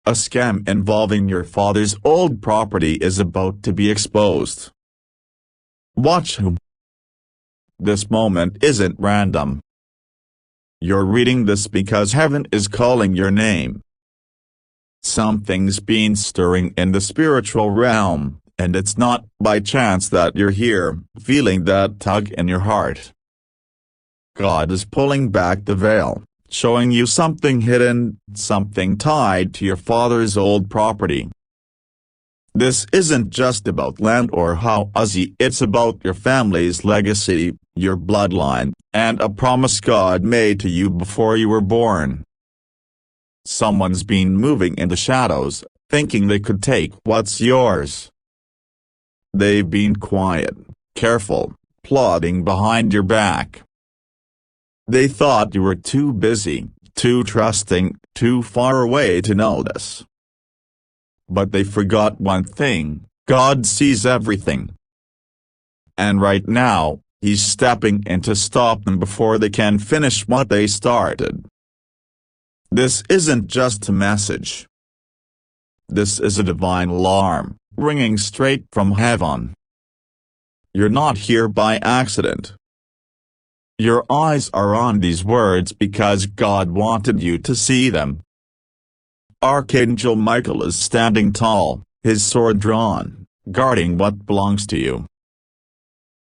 A scam involving your father's old property is about to be exposed. Watch who. This moment isn't random. You're reading this because heaven is calling your name. Something's been stirring in the spiritual realm, and it's not by chance that you're here, feeling that tug in your heart. God is pulling back the veil, showing you something hidden, something tied to your father's old property. This isn't just about land or house, it's about your family's legacy, your bloodline, and a promise God made to you before you were born. Someone's been moving in the shadows, thinking they could take what's yours. They've been quiet, careful, plotting behind your back. They thought you were too busy, too trusting, too far away to notice. But they forgot one thing: God sees everything. And right now, He's stepping in to stop them before they can finish what they started. This isn't just a message. This is a divine alarm, ringing straight from heaven. You're not here by accident. Your eyes are on these words because God wanted you to see them. Archangel Michael is standing tall, his sword drawn, guarding what belongs to you.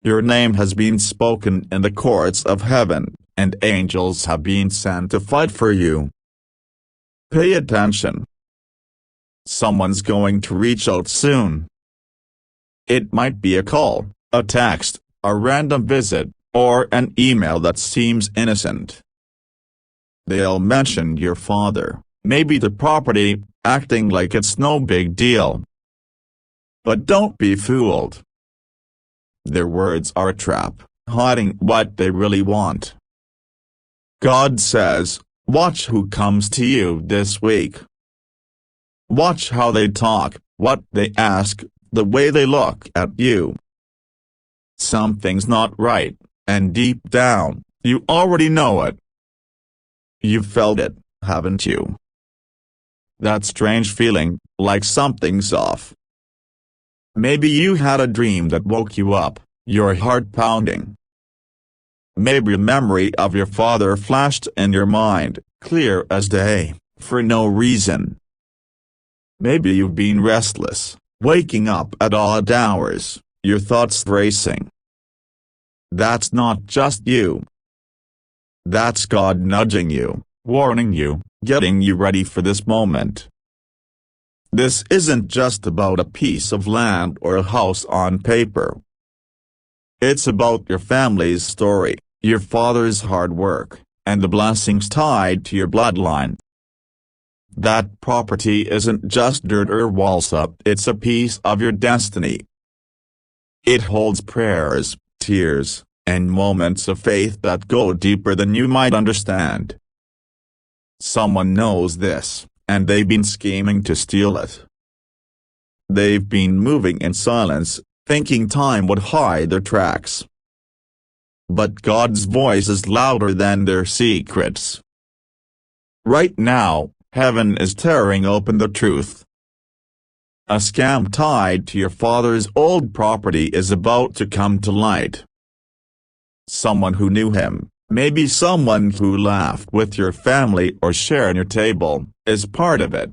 Your name has been spoken in the courts of heaven, and angels have been sent to fight for you. Pay attention. Someone's going to reach out soon. It might be a call, a text, a random visit, or an email that seems innocent. They'll mention your father, maybe the property, acting like it's no big deal. But don't be fooled. Their words are a trap, hiding what they really want. God says, watch who comes to you this week. Watch how they talk, what they ask, the way they look at you. Something's not right, and deep down, you already know it. You've felt it, haven't you? That strange feeling, like something's off. Maybe you had a dream that woke you up, your heart pounding. Maybe a memory of your father flashed in your mind, clear as day, for no reason. Maybe you've been restless, waking up at odd hours, your thoughts racing. That's not just you. That's God nudging you, warning you, getting you ready for this moment. This isn't just about a piece of land or a house on paper. It's about your family's story, your father's hard work, and the blessings tied to your bloodline. That property isn't just dirt or walls up, it's a piece of your destiny. It holds prayers, tears, and moments of faith that go deeper than you might understand. Someone knows this, and they've been scheming to steal it. They've been moving in silence, thinking time would hide their tracks. But God's voice is louder than their secrets. Right now, heaven is tearing open the truth. A scam tied to your father's old property is about to come to light. Someone who knew him, maybe someone who laughed with your family or shared your table, is part of it.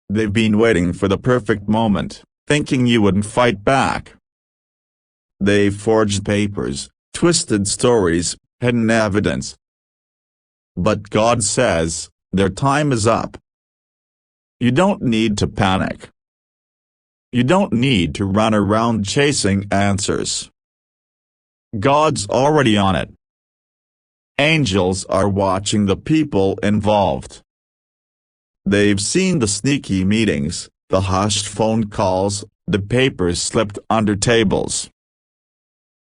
They've been waiting for the perfect moment, thinking you wouldn't fight back. They've forged papers, twisted stories, hidden evidence. But God says, their time is up. You don't need to panic. You don't need to run around chasing answers. God's already on it. Angels are watching the people involved. They've seen the sneaky meetings, the hushed phone calls, the papers slipped under tables.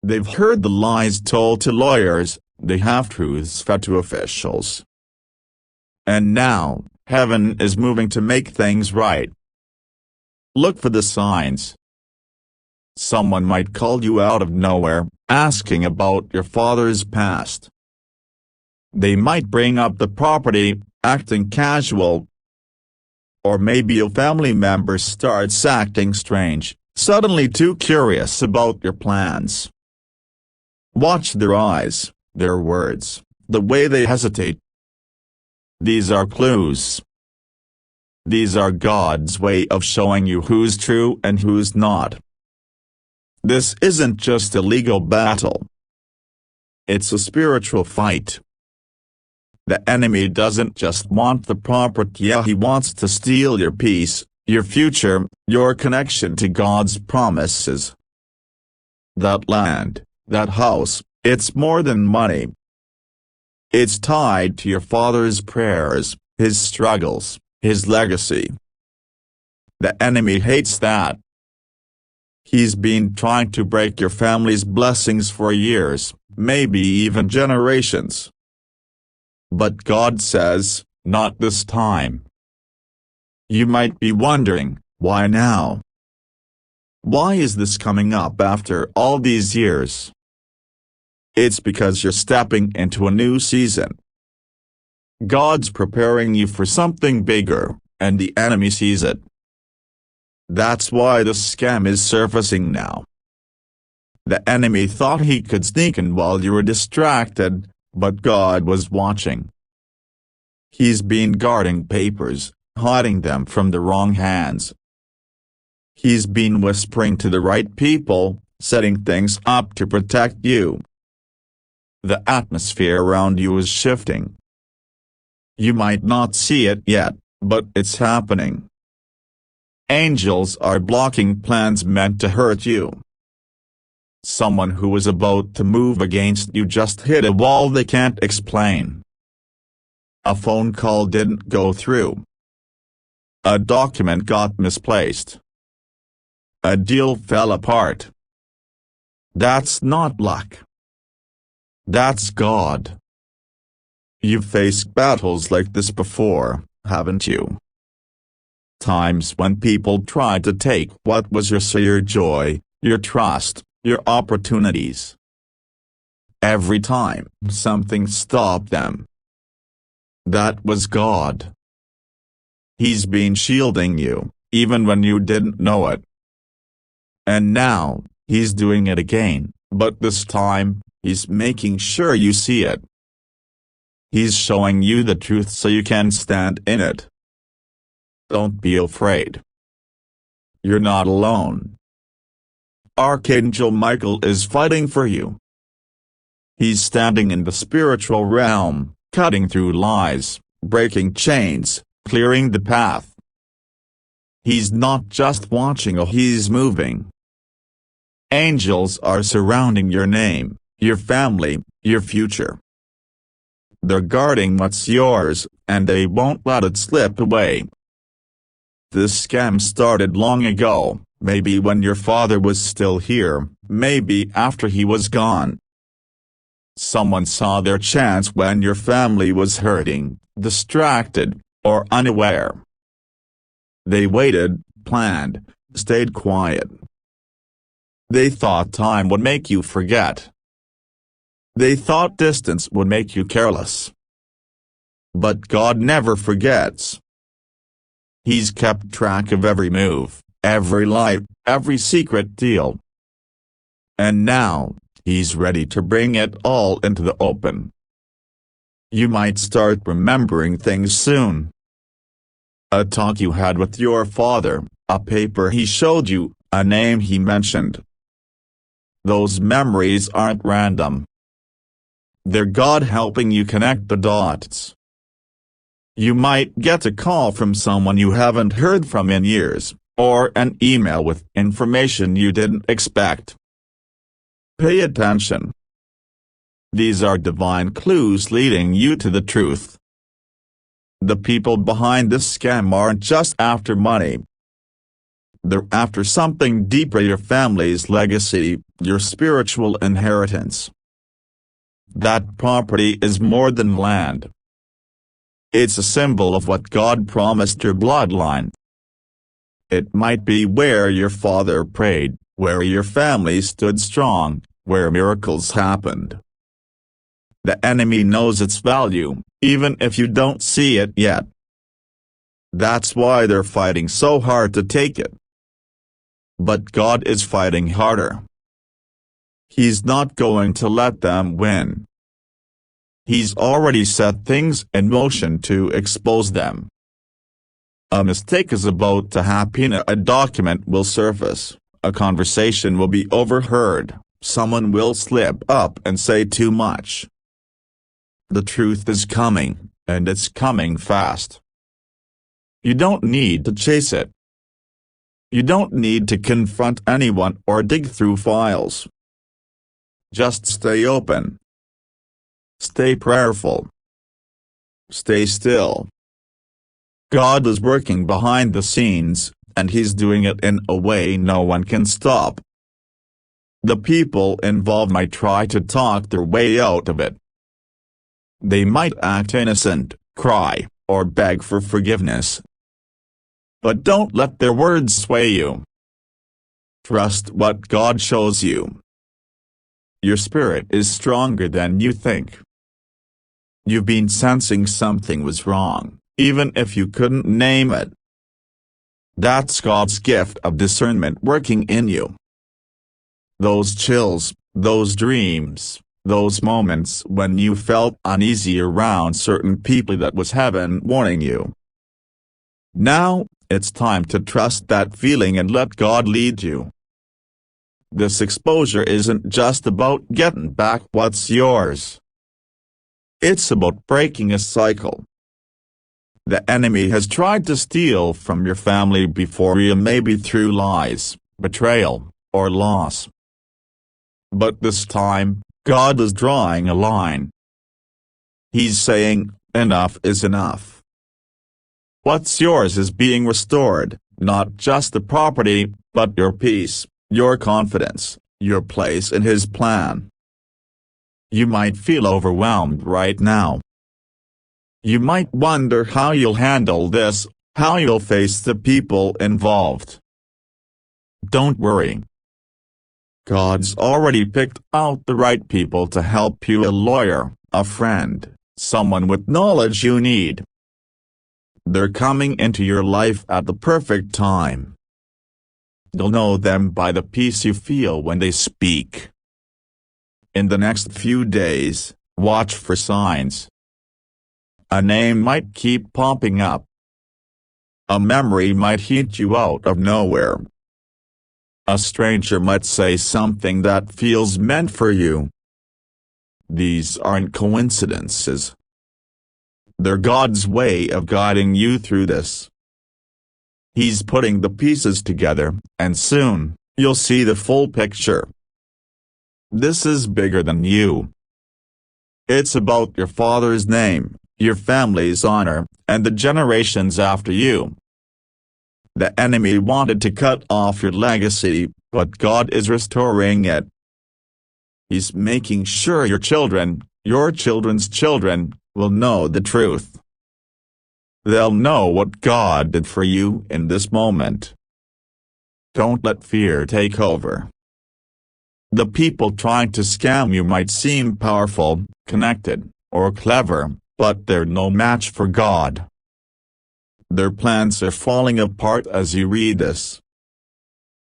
They've heard the lies told to lawyers, the half-truths fed to officials. And now, heaven is moving to make things right. Look for the signs. Someone might call you out of nowhere, asking about your father's past. They might bring up the property, acting casual. Or maybe a family member starts acting strange, suddenly too curious about your plans. Watch their eyes, their words, the way they hesitate. These are clues. These are God's way of showing you who's true and who's not. This isn't just a legal battle. It's a spiritual fight. The enemy doesn't just want the property, he wants to steal your peace, your future, your connection to God's promises. That land, that house, it's more than money. It's tied to your father's prayers, his struggles, his legacy. The enemy hates that. He's been trying to break your family's blessings for years, maybe even generations. But God says, not this time. You might be wondering, why now? Why is this coming up after all these years? It's because you're stepping into a new season. God's preparing you for something bigger, and the enemy sees it. That's why the scam is surfacing now. The enemy thought he could sneak in while you were distracted, but God was watching. He's been guarding papers, hiding them from the wrong hands. He's been whispering to the right people, setting things up to protect you. The atmosphere around you is shifting. You might not see it yet, but it's happening. Angels are blocking plans meant to hurt you. Someone who was about to move against you just hit a wall they can't explain. A phone call didn't go through. A document got misplaced. A deal fell apart. That's not luck. That's God. You've faced battles like this before, haven't you? Times when people tried to take what was your joy, your trust, your opportunities. Every time, something stopped them. That was God. He's been shielding you, even when you didn't know it. And now, he's doing it again, but this time, he's making sure you see it. He's showing you the truth so you can stand in it. Don't be afraid. You're not alone. Archangel Michael is fighting for you. He's standing in the spiritual realm, cutting through lies, breaking chains, clearing the path. He's not just watching, he's moving. Angels are surrounding your name, your family, your future. They're guarding what's yours, and they won't let it slip away. This scam started long ago, maybe when your father was still here, maybe after he was gone. Someone saw their chance when your family was hurting, distracted, or unaware. They waited, planned, stayed quiet. They thought time would make you forget. They thought distance would make you careless. But God never forgets. He's kept track of every move, every lie, every secret deal. And now, he's ready to bring it all into the open. You might start remembering things soon. A talk you had with your father, a paper he showed you, a name he mentioned. Those memories aren't random. They're God helping you connect the dots. You might get a call from someone you haven't heard from in years, or an email with information you didn't expect. Pay attention. These are divine clues leading you to the truth. The people behind this scam aren't just after money. They're after something deeper: your family's legacy, your spiritual inheritance. That property is more than land. It's a symbol of what God promised your bloodline. It might be where your father prayed, where your family stood strong, where miracles happened. The enemy knows its value, even if you don't see it yet. That's why they're fighting so hard to take it. But God is fighting harder. He's not going to let them win. He's already set things in motion to expose them. A mistake is about to happen. A document will surface, a conversation will be overheard, someone will slip up and say too much. The truth is coming, and it's coming fast. You don't need to chase it. You don't need to confront anyone or dig through files. Just stay open. Stay prayerful. Stay still. God is working behind the scenes, and He's doing it in a way no one can stop. The people involved might try to talk their way out of it. They might act innocent, cry, or beg for forgiveness. But don't let their words sway you. Trust what God shows you. Your spirit is stronger than you think. You've been sensing something was wrong, even if you couldn't name it. That's God's gift of discernment working in you. Those chills, those dreams, those moments when you felt uneasy around certain people, that was heaven warning you. Now, it's time to trust that feeling and let God lead you. This exposure isn't just about getting back what's yours. It's about breaking a cycle. The enemy has tried to steal from your family before you, maybe through lies, betrayal, or loss. But this time, God is drawing a line. He's saying, enough is enough. What's yours is being restored, not just the property, but your peace, your confidence, your place in His plan. You might feel overwhelmed right now. You might wonder how you'll handle this, how you'll face the people involved. Don't worry. God's already picked out the right people to help you: a lawyer, a friend, someone with knowledge you need. They're coming into your life at the perfect time. You'll know them by the peace you feel when they speak. In the next few days, watch for signs. A name might keep popping up. A memory might hit you out of nowhere. A stranger might say something that feels meant for you. These aren't coincidences. They're God's way of guiding you through this. He's putting the pieces together, and soon, you'll see the full picture. This is bigger than you. It's about your Father's name, your family's honor, and the generations after you. The enemy wanted to cut off your legacy, but God is restoring it. He's making sure your children, your children's children, will know the truth. They'll know what God did for you in this moment. Don't let fear take over. The people trying to scam you might seem powerful, connected, or clever, but they're no match for God. Their plans are falling apart as you read this.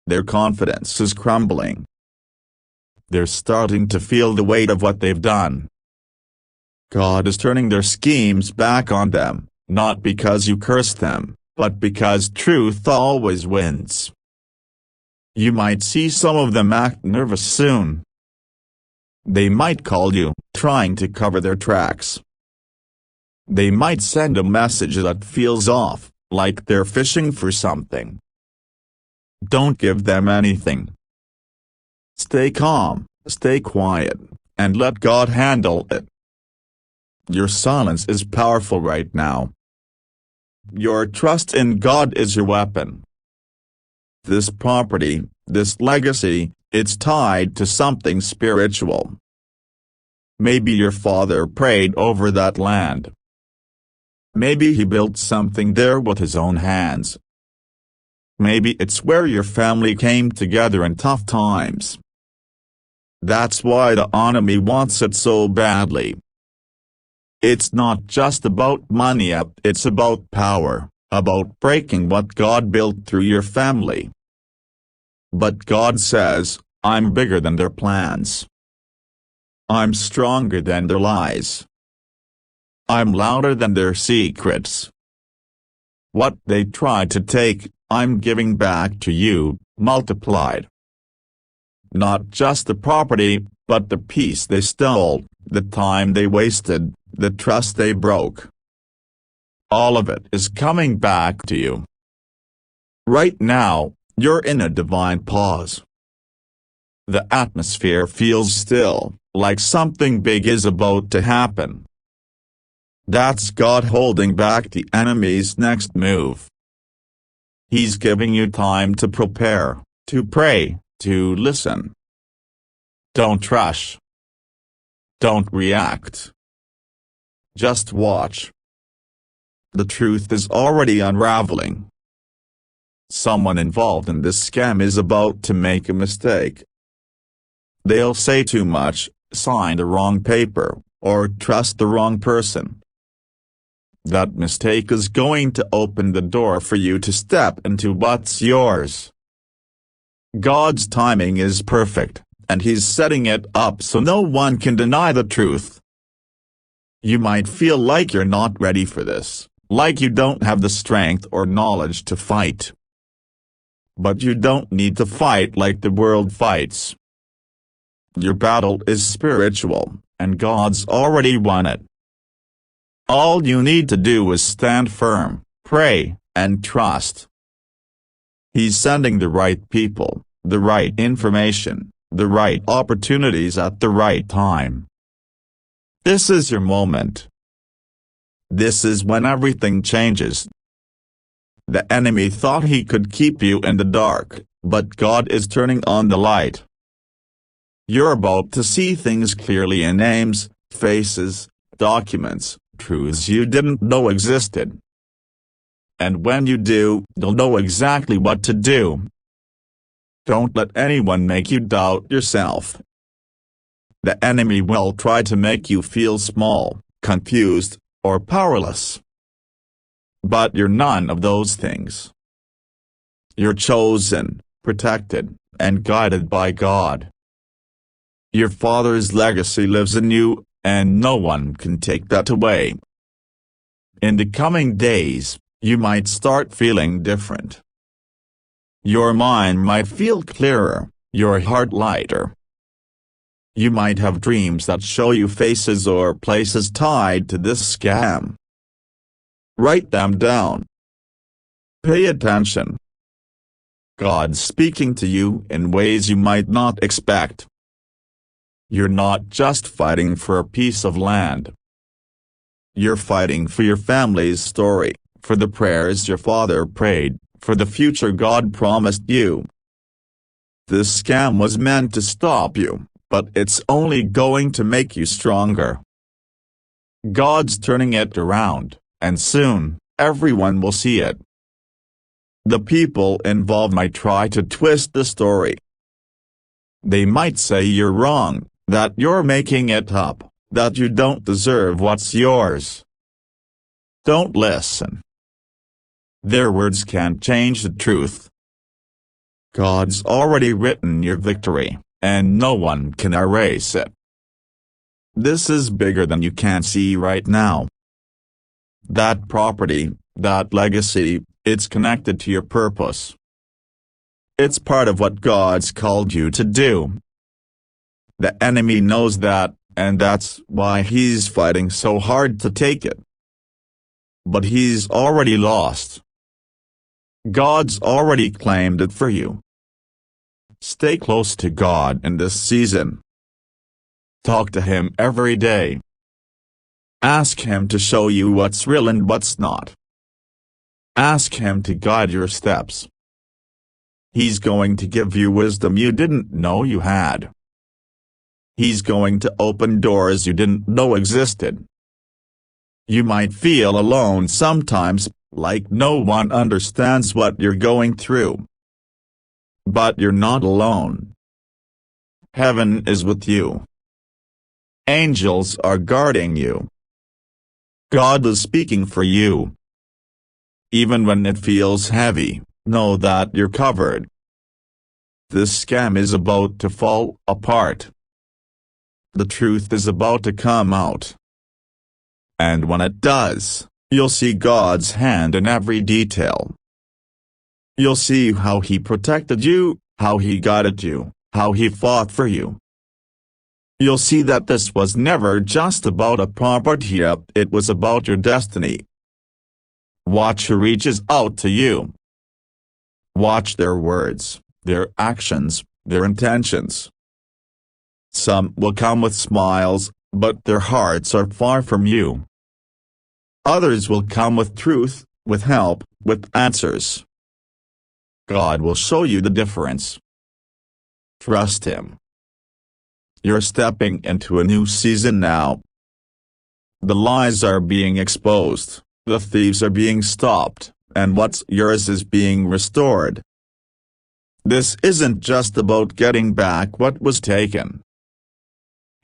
Their confidence is crumbling. They're starting to feel the weight of what they've done. God is turning their schemes back on them, not because you cursed them, but because truth always wins. You might see some of them act nervous soon. They might call you, trying to cover their tracks. They might send a message that feels off, like they're fishing for something. Don't give them anything. Stay calm, stay quiet, and let God handle it. Your silence is powerful right now. Your trust in God is your weapon. This property, this legacy, it's tied to something spiritual. Maybe your father prayed over that land. Maybe he built something there with his own hands. Maybe it's where your family came together in tough times. That's why the enemy wants it so badly. It's not just about money, it's about power, about breaking what God built through your family. But God says, I'm bigger than their plans. I'm stronger than their lies. I'm louder than their secrets. What they tried to take, I'm giving back to you, multiplied. Not just the property, but the peace they stole, the time they wasted, the trust they broke. All of it is coming back to you. Right now, you're in a divine pause. The atmosphere feels still, like something big is about to happen. That's God holding back the enemy's next move. He's giving you time to prepare, to pray, to listen. Don't rush. Don't react. Just watch. The truth is already unraveling. Someone involved in this scam is about to make a mistake. They'll say too much, sign the wrong paper, or trust the wrong person. That mistake is going to open the door for you to step into what's yours. God's timing is perfect, and He's setting it up so no one can deny the truth. You might feel like you're not ready for this, like you don't have the strength or knowledge to fight. But you don't need to fight like the world fights. Your battle is spiritual, and God's already won it. All you need to do is stand firm, pray, and trust. He's sending the right people, the right information, the right opportunities at the right time. This is your moment. This is when everything changes. The enemy thought he could keep you in the dark, but God is turning on the light. You're about to see things clearly in names, faces, documents, truths you didn't know existed. And when you do, you'll know exactly what to do. Don't let anyone make you doubt yourself. The enemy will try to make you feel small, confused, or powerless. But you're none of those things. You're chosen, protected, and guided by God. Your Father's legacy lives in you, and no one can take that away. In the coming days, you might start feeling different. Your mind might feel clearer, your heart lighter. You might have dreams that show you faces or places tied to this scam. Write them down. Pay attention. God's speaking to you in ways you might not expect. You're not just fighting for a piece of land. You're fighting for your family's story, for the prayers your father prayed, for the future God promised you. This scam was meant to stop you, but it's only going to make you stronger. God's turning it around, and soon, everyone will see it. The people involved might try to twist the story. They might say you're wrong, that you're making it up, that you don't deserve what's yours. Don't listen. Their words can't change the truth. God's already written your victory, and no one can erase it. This is bigger than you can see right now. That property, that legacy, it's connected to your purpose. It's part of what God's called you to do. The enemy knows that, and that's why he's fighting so hard to take it. But he's already lost. God's already claimed it for you. Stay close to God in this season. Talk to Him every day. Ask Him to show you what's real and what's not. Ask Him to guide your steps. He's going to give you wisdom you didn't know you had. He's going to open doors you didn't know existed. You might feel alone sometimes, like no one understands what you're going through. But you're not alone. Heaven is with you. Angels are guarding you. God is speaking for you. Even when it feels heavy, know that you're covered. This scam is about to fall apart. The truth is about to come out. And when it does, you'll see God's hand in every detail. You'll see how He protected you, how He guided you, how He fought for you. You'll see that this was never just about a property, it was about your destiny. Watch who reaches out to you. Watch their words, their actions, their intentions. Some will come with smiles, but their hearts are far from you. Others will come with truth, with help, with answers. God will show you the difference. Trust Him. You're stepping into a new season now. The lies are being exposed, the thieves are being stopped, and what's yours is being restored. This isn't just about getting back what was taken.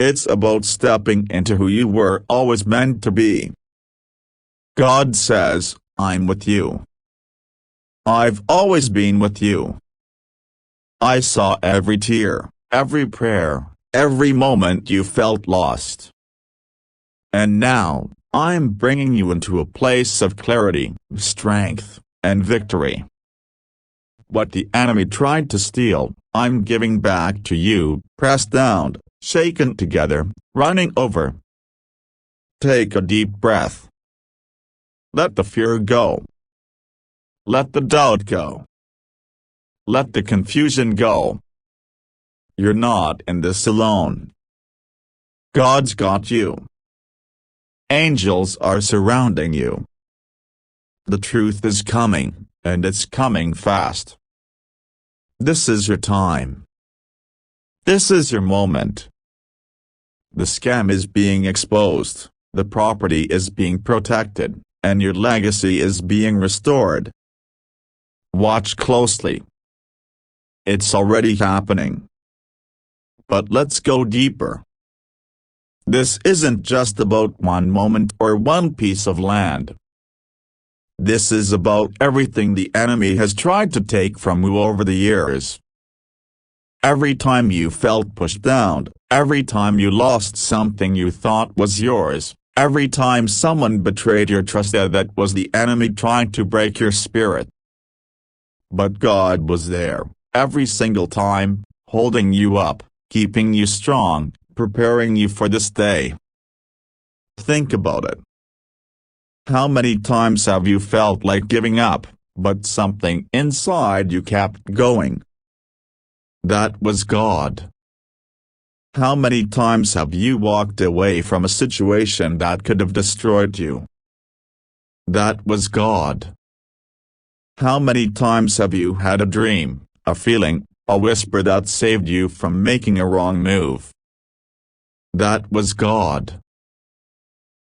It's about stepping into who you were always meant to be. God says, I'm with you. I've always been with you. I saw every tear, every prayer, every moment you felt lost. And now, I'm bringing you into a place of clarity, strength, and victory. What the enemy tried to steal, I'm giving back to you, pressed down, shaken together, running over. Take a deep breath. Let the fear go. Let the doubt go. Let the confusion go. You're not in this alone. God's got you. Angels are surrounding you. The truth is coming, and it's coming fast. This is your time. This is your moment. The scam is being exposed, the property is being protected, and your legacy is being restored. Watch closely. It's already happening. But let's go deeper. This isn't just about one moment or one piece of land. This is about everything the enemy has tried to take from you over the years. Every time you felt pushed down, every time you lost something you thought was yours, every time someone betrayed your trust, that was the enemy trying to break your spirit. But God was there, every single time, holding you up, keeping you strong, preparing you for this day. Think about it. How many times have you felt like giving up, but something inside you kept going? That was God. How many times have you walked away from a situation that could have destroyed you? That was God. How many times have you had a dream, a feeling, a whisper that saved you from making a wrong move? That was God.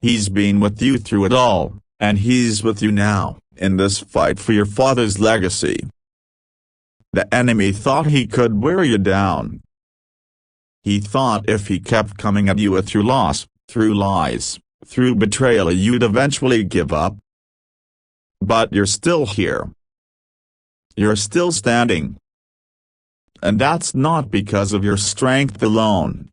He's been with you through it all, and He's with you now, in this fight for your father's legacy. The enemy thought he could wear you down. He thought if he kept coming at you through loss, through lies, through betrayal, you'd eventually give up. But you're still here. You're still standing. And that's not because of your strength alone.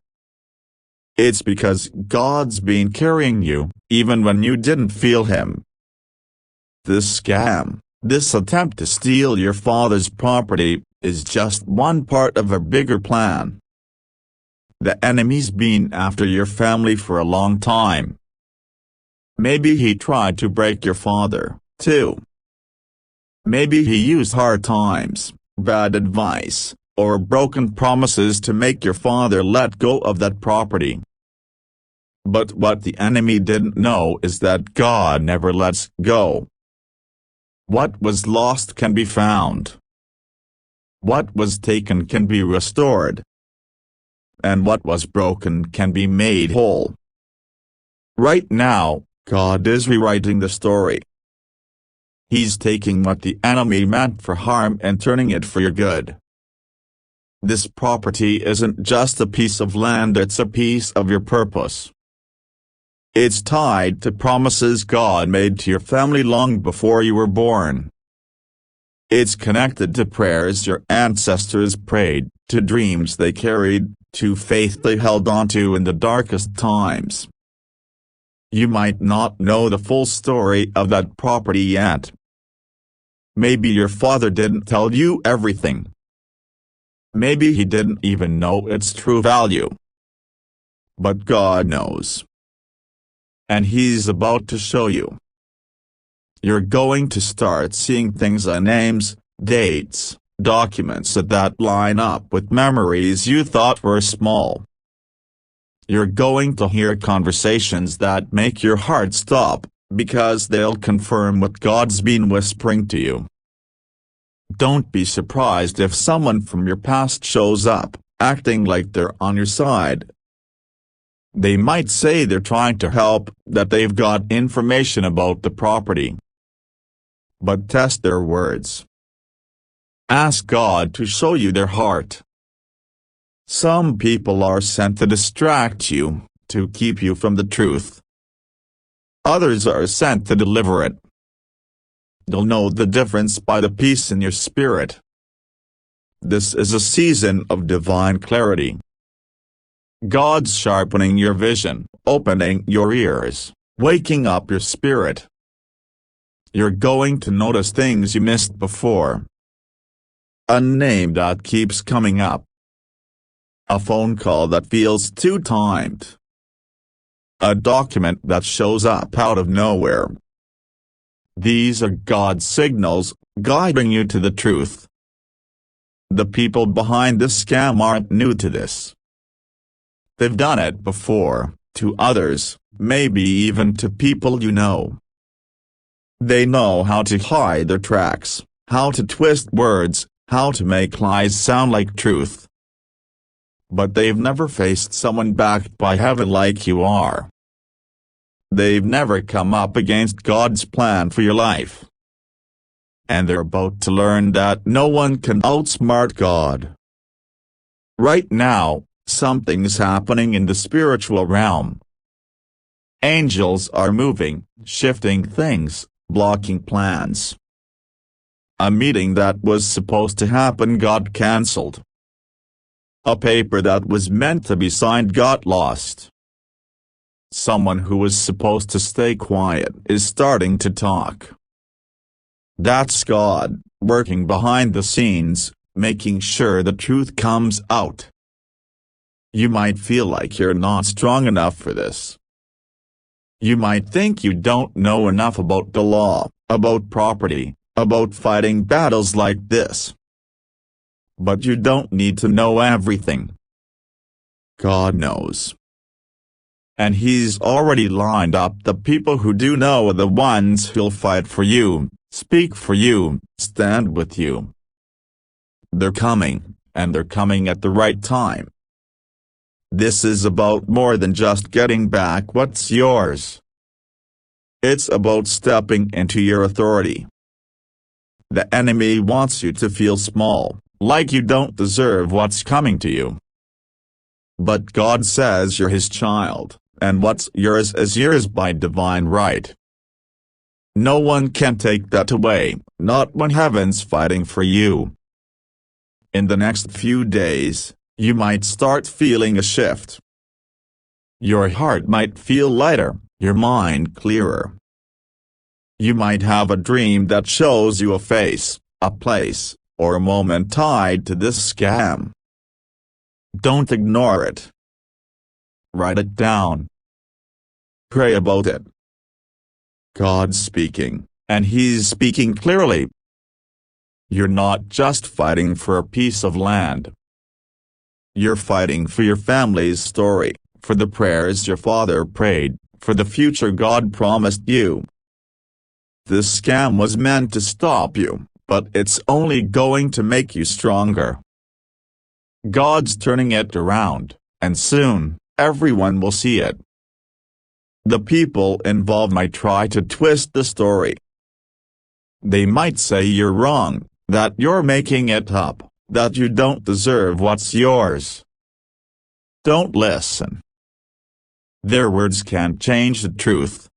It's because God's been carrying you, even when you didn't feel Him. This scam, this attempt to steal your father's property, is just one part of a bigger plan. The enemy's been after your family for a long time. Maybe he tried to break your father, too. Maybe he used hard times, bad advice, or broken promises to make your father let go of that property. But what the enemy didn't know is that God never lets go. What was lost can be found. What was taken can be restored. And what was broken can be made whole. Right now, God is rewriting the story. He's taking what the enemy meant for harm and turning it for your good. This property isn't just a piece of land, it's a piece of your purpose. It's tied to promises God made to your family long before you were born. It's connected to prayers your ancestors prayed, to dreams they carried, to faith they held onto in the darkest times. You might not know the full story of that property yet. Maybe your father didn't tell you everything. Maybe he didn't even know its true value. But God knows. And He's about to show you. You're going to start seeing things on names, dates, documents that line up with memories you thought were small. You're going to hear conversations that make your heart stop, because they'll confirm what God's been whispering to you. Don't be surprised if someone from your past shows up, acting like they're on your side. They might say they're trying to help, that they've got information about the property. But test their words. Ask God to show you their heart. Some people are sent to distract you, to keep you from the truth. Others are sent to deliver it. You'll know the difference by the peace in your spirit. This is a season of divine clarity. God's sharpening your vision, opening your ears, waking up your spirit. You're going to notice things you missed before. A name that keeps coming up. A phone call that feels too timed. A document that shows up out of nowhere. These are God's signals, guiding you to the truth. The people behind this scam aren't new to this. They've done it before, to others, maybe even to people you know. They know how to hide their tracks, how to twist words, how to make lies sound like truth. But they've never faced someone backed by heaven like you are. They've never come up against God's plan for your life. And they're about to learn that no one can outsmart God. Right now, something's happening in the spiritual realm. Angels are moving, shifting things, blocking plans. A meeting that was supposed to happen got cancelled. A paper that was meant to be signed got lost. Someone who was supposed to stay quiet is starting to talk. That's God, working behind the scenes, making sure the truth comes out. You might feel like you're not strong enough for this. You might think you don't know enough about the law, about property, about fighting battles like this. But you don't need to know everything. God knows. And He's already lined up the people who do know, the ones who'll fight for you, speak for you, stand with you. They're coming, and they're coming at the right time. This is about more than just getting back what's yours. It's about stepping into your authority. The enemy wants you to feel small, like you don't deserve what's coming to you. But God says you're His child, and what's yours is yours by divine right. No one can take that away, not when heaven's fighting for you. In the next few days, you might start feeling a shift. Your heart might feel lighter, your mind clearer. You might have a dream that shows you a face, a place, or a moment tied to this scam. Don't ignore it. Write it down. Pray about it. God's speaking, and He's speaking clearly. You're not just fighting for a piece of land. You're fighting for your family's story, for the prayers your father prayed, for the future God promised you. This scam was meant to stop you, but it's only going to make you stronger. God's turning it around, and soon, everyone will see it. The people involved might try to twist the story. They might say you're wrong, that you're making it up, that you don't deserve what's yours. Don't listen. Their words can't change the truth.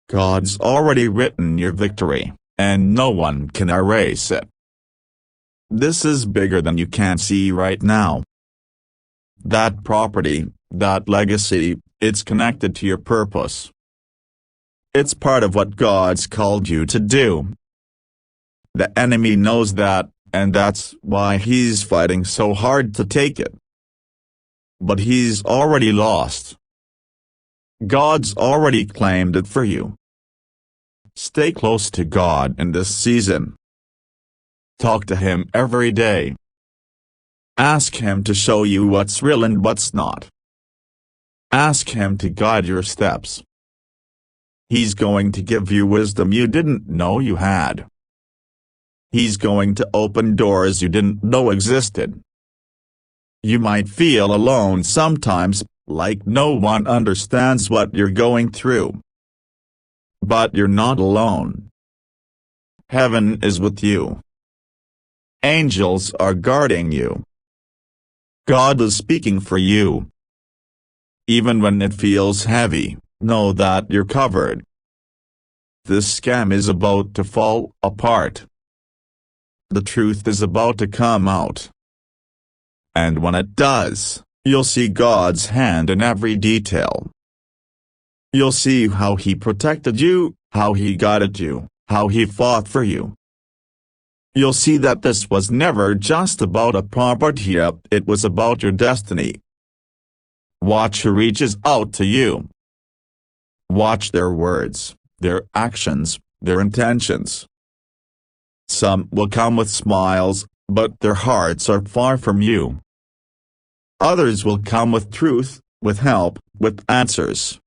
God's already written your victory, and no one can erase it. This is bigger than you can see right now. That property, that legacy, it's connected to your purpose. It's part of what God's called you to do. The enemy knows that, and that's why he's fighting so hard to take it. But he's already lost. God's already claimed it for you. Stay close to God in this season. Talk to Him every day. Ask Him to show you what's real and what's not. Ask Him to guide your steps. He's going to give you wisdom you didn't know you had. He's going to open doors you didn't know existed. You might feel alone sometimes, like no one understands what you're going through. But you're not alone. Heaven is with you. Angels are guarding you. God is speaking for you. Even when it feels heavy, know that you're covered. This scam is about to fall apart. The truth is about to come out. And when it does, you'll see God's hand in every detail. You'll see how He protected you, how He guided you, how He fought for you. You'll see that this was never just about a property, it was about your destiny. Watch who reaches out to you. Watch their words, their actions, their intentions. Some will come with smiles, but their hearts are far from you. Others will come with truth, with help, with answers.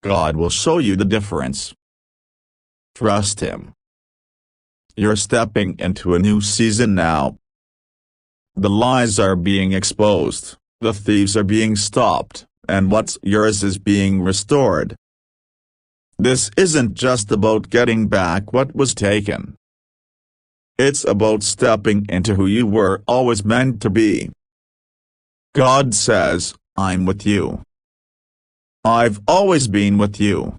God will show you the difference. Trust Him. You're stepping into a new season now. The lies are being exposed, the thieves are being stopped, and what's yours is being restored. This isn't just about getting back what was taken. It's about stepping into who you were always meant to be. God says, I'm with you. I've always been with you.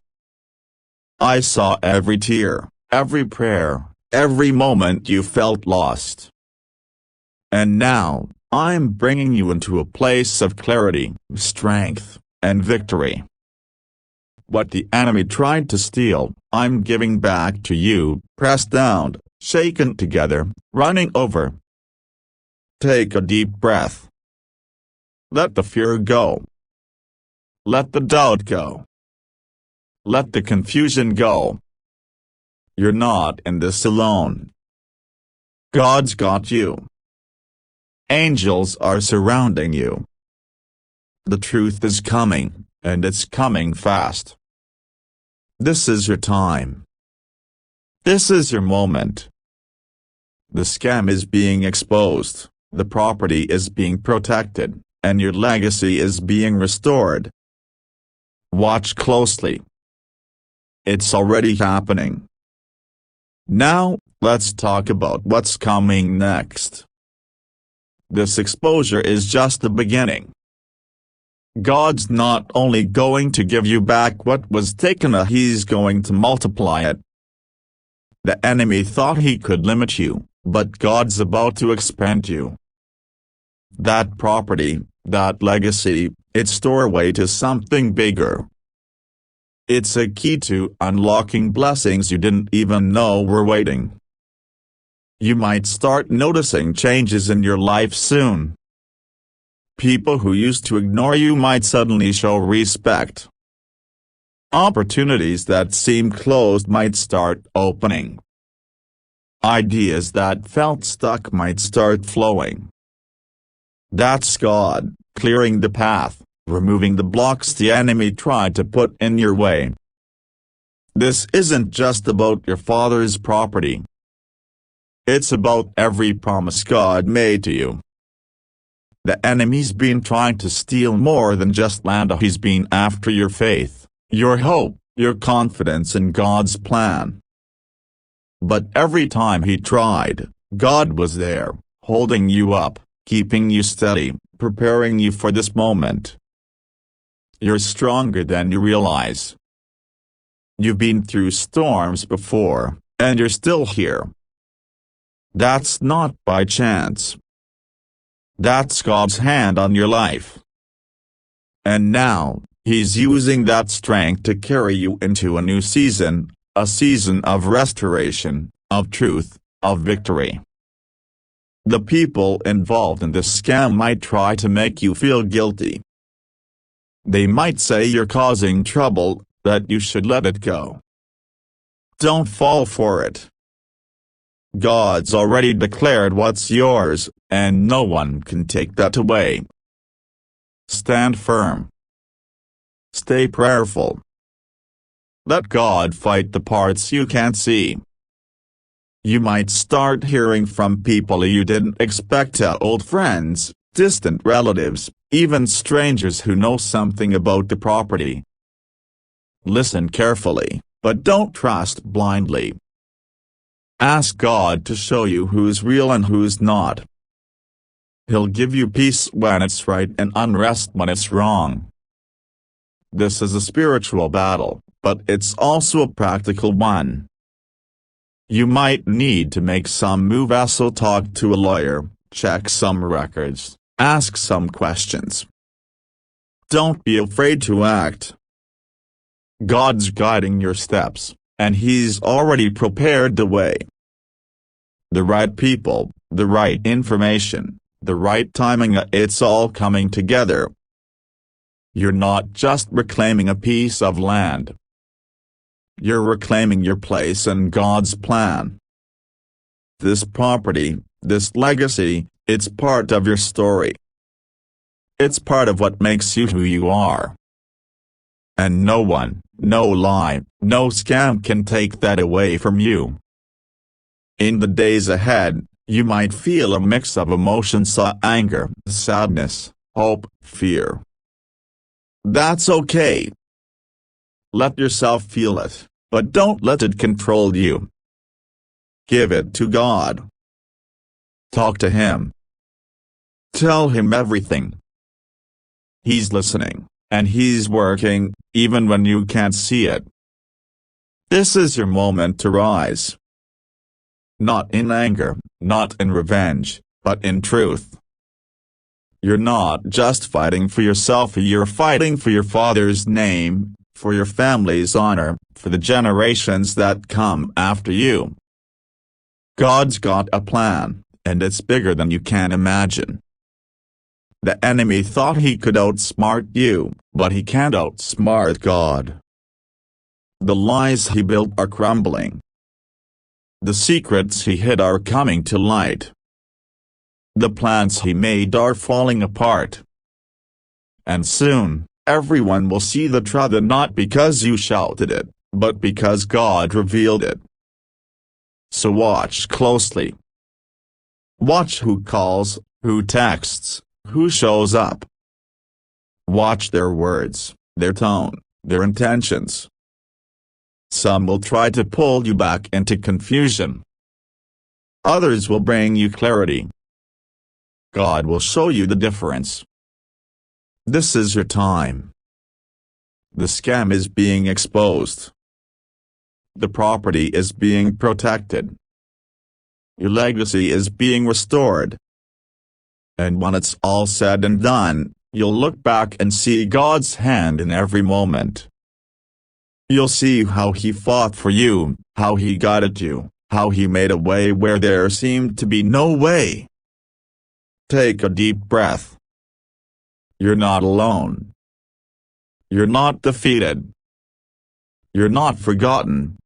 I saw every tear, every prayer, every moment you felt lost. And now, I'm bringing you into a place of clarity, strength, and victory. What the enemy tried to steal, I'm giving back to you, pressed down, shaken together, running over. Take a deep breath. Let the fear go. Let the doubt go. Let the confusion go. You're not in this alone. God's got you. Angels are surrounding you. The truth is coming, and it's coming fast. This is your time. This is your moment. The scam is being exposed, the property is being protected, and your legacy is being restored. Watch closely. It's already happening. Now, let's talk about what's coming next. This exposure is just the beginning. God's not only going to give you back what was taken, He's going to multiply it. The enemy thought he could limit you, but God's about to expand you. That property, that legacy, it's doorway to something bigger. It's a key to unlocking blessings you didn't even know were waiting. You might start noticing changes in your life soon. People who used to ignore you might suddenly show respect. Opportunities that seemed closed might start opening. Ideas that felt stuck might start flowing. That's God, clearing the path, removing the blocks the enemy tried to put in your way. This isn't just about your father's property. It's about every promise God made to you. The enemy's been trying to steal more than just land. He's been after your faith, your hope, your confidence in God's plan. But every time he tried, God was there, holding you up, keeping you steady, preparing you for this moment. you're stronger than you realize. You've been through storms before, and you're still here. That's not by chance. That's God's hand on your life. And now, He's using that strength to carry you into a new season, a season of restoration, of truth, of victory. The people involved in this scam might try to make you feel guilty. They might say you're causing trouble, that you should let it go. Don't fall for it. God's already declared what's yours, and no one can take that away. Stand firm. Stay prayerful. Let God fight the parts you can't see. You might start hearing from people you didn't expect, old friends, distant relatives, even strangers who know something about the property. Listen carefully, but don't trust blindly. Ask God to show you who's real and who's not. He'll give you peace when it's right and unrest when it's wrong. This is a spiritual battle, but it's also a practical one. You might need to make some move, so talk to a lawyer, check some records, ask some questions. Don't be afraid to act. God's guiding your steps, and He's already prepared the way. The right people, the right information, the right timing, it's all coming together. You're not just reclaiming a piece of land. You're reclaiming your place in God's plan. This property, this legacy, it's part of your story. It's part of what makes you who you are. And no one, no lie, no scam can take that away from you. In the days ahead, you might feel a mix of emotions: anger, sadness, hope, fear. That's okay. Let yourself feel it, but don't let it control you. Give it to God. Talk to Him. Tell Him everything. He's listening, and He's working, even when you can't see it. This is your moment to rise. Not in anger, not in revenge, but in truth. You're not just fighting for yourself, you're fighting for your Father's name, for your family's honor, for the generations that come after you. God's got a plan, and it's bigger than you can imagine. The enemy thought he could outsmart you, but he can't outsmart God. The lies he built are crumbling. The secrets he hid are coming to light. The plans he made are falling apart. And soon, everyone will see the truth, not because you shouted it, but because God revealed it. So watch closely. Watch who calls, who texts, who shows up. Watch their words, their tone, their intentions. Some will try to pull you back into confusion. Others will bring you clarity. God will show you the difference. This is your time. The scam is being exposed. The property is being protected. Your legacy is being restored. And when it's all said and done, you'll look back and see God's hand in every moment. You'll see how He fought for you, how He guided you, how He made a way where there seemed to be no way. Take a deep breath. You're not alone. You're not defeated. You're not forgotten.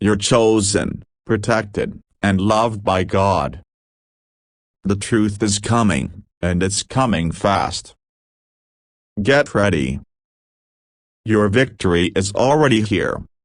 You're chosen, protected, and loved by God. The truth is coming, and it's coming fast. Get ready. Your victory is already here.